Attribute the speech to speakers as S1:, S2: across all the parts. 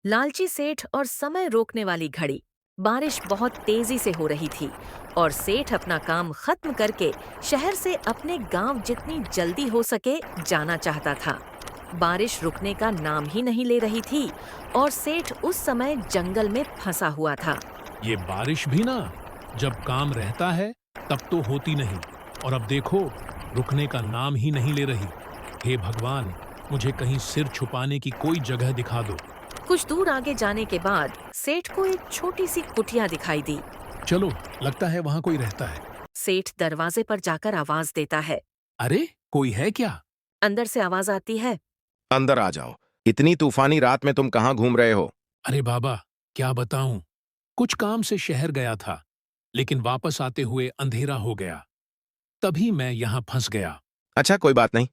S1: लालची सेठ और समय रोकने वाली घड़ी। बारिश बहुत तेजी से हो रही थी और सेठ अपना काम खत्म करके शहर से अपने गांव जितनी जल्दी हो सके जाना चाहता था। बारिश रुकने का नाम ही नहीं ले रही थी और सेठ उस समय जंगल में फंसा हुआ था।
S2: ये बारिश भी ना, जब काम रहता है तब तो होती नहीं, और अब देखो, रुकने का नाम ही नहीं ले रही। हे भगवान, मुझे कहीं सिर छुपाने की कोई जगह दिखा दो।
S1: कुछ दूर आगे जाने के बाद सेठ को एक छोटी सी कुटिया दिखाई दी।
S2: चलो, लगता है वहां कोई रहता है।
S1: सेठ दरवाजे पर जाकर आवाज देता है।
S2: अरे, कोई है क्या?
S1: अंदर से आवाज आती है।
S3: अंदर आ जाओ। इतनी तूफानी रात में तुम कहाँ घूम रहे हो?
S2: अरे बाबा, क्या बताऊं, कुछ काम से शहर गया था, लेकिन वापस आते हुए अंधेरा हो गया। तभी मैं यहाँ फंस गया।
S3: अच्छा, कोई बात नहीं।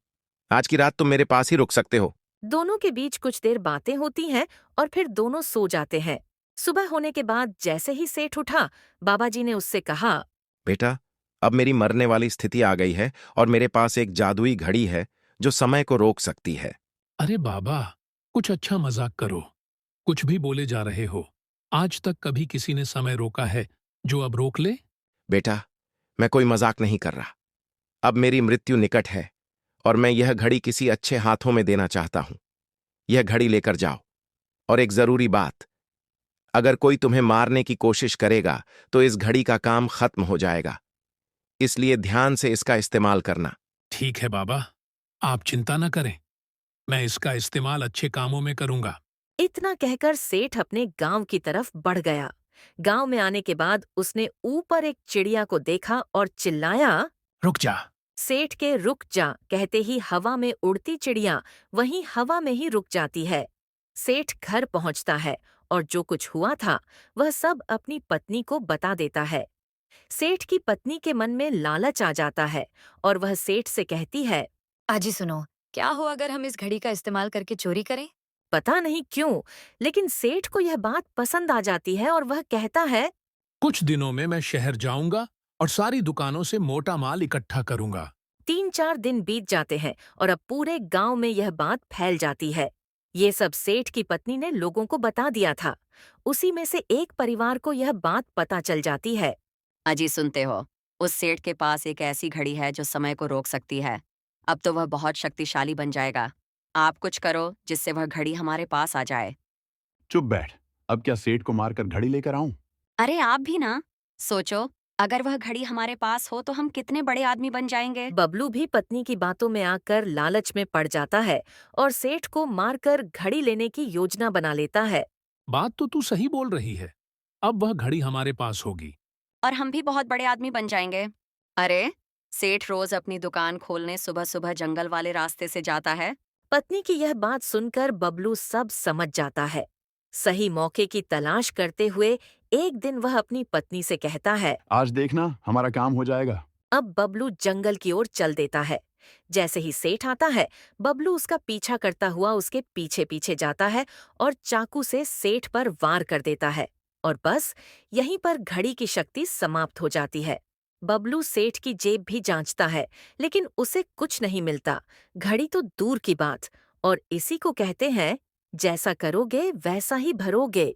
S3: आज की रात तुम मेरे पास ही रुक सकते हो।
S1: दोनों के बीच कुछ देर बातें होती हैं और फिर दोनों सो जाते हैं। सुबह होने के बाद जैसे ही सेठ उठा, बाबा जी ने उससे कहा।
S3: बेटा, अब मेरी मरने वाली स्थिति आ गई है और मेरे पास एक जादुई घड़ी है जो समय को रोक सकती है।
S2: अरे बाबा, कुछ अच्छा मजाक करो। कुछ भी बोले जा रहे हो। आज तक कभी किसी ने समय रोका है जो अब रोक ले?
S3: बेटा, मैं कोई मजाक नहीं कर रहा। अब मेरी मृत्यु निकट है और मैं यह घड़ी किसी अच्छे हाथों में देना चाहता हूं। यह घड़ी लेकर जाओ। और एक जरूरी बात, अगर कोई तुम्हें मारने की कोशिश करेगा तो इस घड़ी का काम खत्म हो जाएगा। इसलिए ध्यान से इसका इस्तेमाल करना।
S2: ठीक है बाबा, आप चिंता न करें। मैं इसका इस्तेमाल अच्छे कामों में करूंगा।
S1: इतना कहकर सेठ अपने गांव की तरफ बढ़ गया। गांव में आने के बाद उसने ऊपर एक चिड़िया को देखा और चिल्लाया।
S2: रुक जा।
S1: सेठ के रुक जा कहते ही हवा में उड़ती चिड़िया वहीं हवा में ही रुक जाती है। सेठ घर पहुंचता है और जो कुछ हुआ था वह सब अपनी पत्नी को बता देता है। सेठ की पत्नी के मन में लालच आ जाता है और वह सेठ से कहती है।
S4: अजी सुनो, क्या हो अगर हम इस घड़ी का इस्तेमाल करके चोरी करें?
S1: पता नहीं क्यों, लेकिन सेठ को यह बात पसंद आ जाती है और वह कहता है।
S2: कुछ दिनों में मैं शहर जाऊंगा और सारी दुकानों से मोटा माल इकट्ठा करूंगा।
S1: 3-4 दिन बीत जाते हैं और अब पूरे गांव में यह बात फैल जाती है। ये सब सेठ की पत्नी ने लोगों को बता दिया था। उसी में से एक परिवार को यह बात पता चल जाती है।
S4: अजी सुनते हो, उस सेठ के पास एक ऐसी घड़ी है जो समय को रोक सकती है। अब तो वह बहुत शक्तिशाली बन जाएगा। आप कुछ करो जिससे वह घड़ी हमारे पास आ जाए।
S5: चुप बैठ। अब क्या सेठ को मारकर घड़ी लेकर आऊं?
S4: अरे आप भी ना सोचो, अगर वह घड़ी हमारे पास हो तो हम कितने बड़े आदमी बन जाएंगे।
S1: बबलू भी पत्नी की बातों में आकर लालच में पड़ जाता है और सेठ को मारकर घड़ी लेने की योजना बना लेता है।
S2: बात तो तू सही बोल रही है। अब वह घड़ी हमारे पास होगी।
S4: और हम भी बहुत बड़े आदमी बन जाएंगे। अरे, सेठ रोज अपनी दुकान खोलने सुबह सुबह जंगल वाले रास्ते से जाता है।
S1: पत्नी की यह बात सुनकर बबलू सब समझ जाता है। सही मौके की तलाश करते हुए एक दिन वह अपनी पत्नी से कहता है।
S5: आज देखना, हमारा काम हो जाएगा।
S1: अब बबलू जंगल की ओर चल देता है। जैसे ही सेठ आता है, बबलू उसका पीछा करता हुआ उसके पीछे पीछे जाता है और चाकू से सेठ पर वार कर देता है। और बस यहीं पर घड़ी की शक्ति समाप्त हो जाती है। बबलू सेठ की जेब भी जांचता है, लेकिन उसे कुछ नहीं मिलता। घड़ी तो दूर की बात। और इसी को कहते हैं, जैसा करोगे वैसा ही भरोगे।